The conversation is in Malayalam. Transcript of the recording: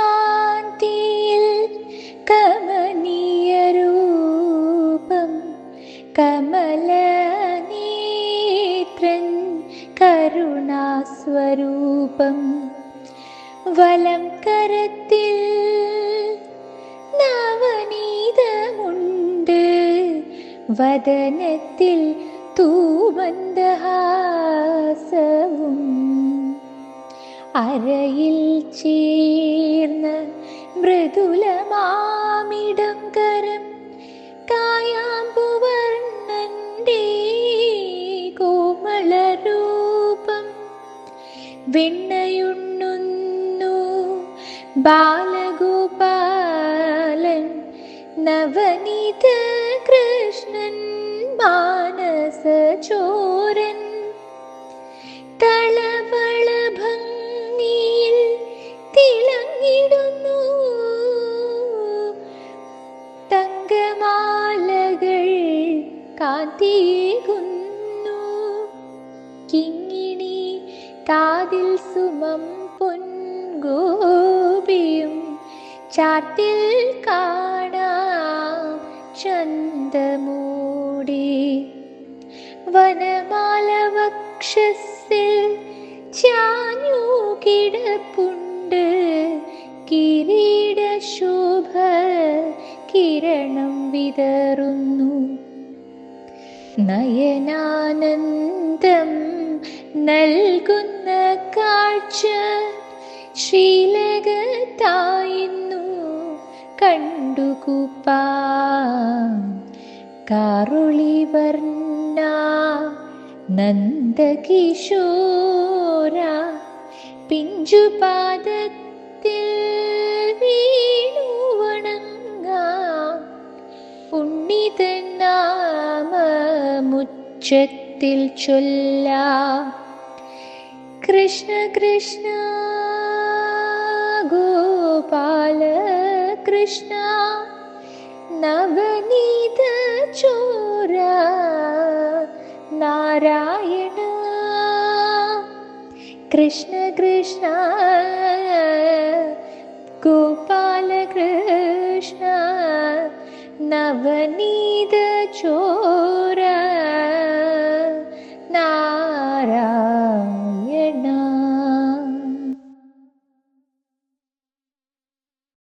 കളഭകാന്തിയിൽ കമനീയരൂപം കമലനേത്രൻ കരുണാസ്വരൂപം വലം കരത്തിൽ നവനീതമുണ്ട് വദനത്തിൽ തൂമന്ദഹാസവും അരയിൽ ചേർന്ന മൃദുലമാമിടം കരം കായാമ്പുവർണ്ണന്റെ കോമളരൂപം വെണ്ണയുണ്ണുന്നു ബാലഗോപാലൻ നവനീത കൃഷ്ണൻ മാനസചോരൻ തളവള ഭംഗിയിൽ തിളങ്ങിടുന്നു തങ്കമാലകൾ കാന്തിയേകുന്നു കിങ്ങിണി കാതിൽ സുമം പൊൻഗോപിയും ചാർത്തിൽ കാണാം ചന്തമൂടി വനമാല വക്ഷസ്സിൽ ചാഞ്ഞു കിടപ്പുണ്ട് കിരീടശോഭ കിരണം വിതറുന്നു നയനാനന്ദം നൽകുന്ന കാഴ്ച ശ്രീലകത്തായിന്നു കണ്ടുകൂപ്പാം കാറുളി വർണ്ണ നന്ദകിശോര പിഞ്ചുപാദത്തിൽ വീണു വണങ്ങാം ഉണ്ണിതൻ നാമമുച്ചത്തിൽ ചൊല്ലാം കൃഷ്ണ കൃഷ്ണ ഗോപാല കൃഷ്ണ നവനീത ചോര നാരായണ കൃഷ്ണ കൃഷ്ണ ഗോപാല കൃഷ്ണ നവനീത ചോര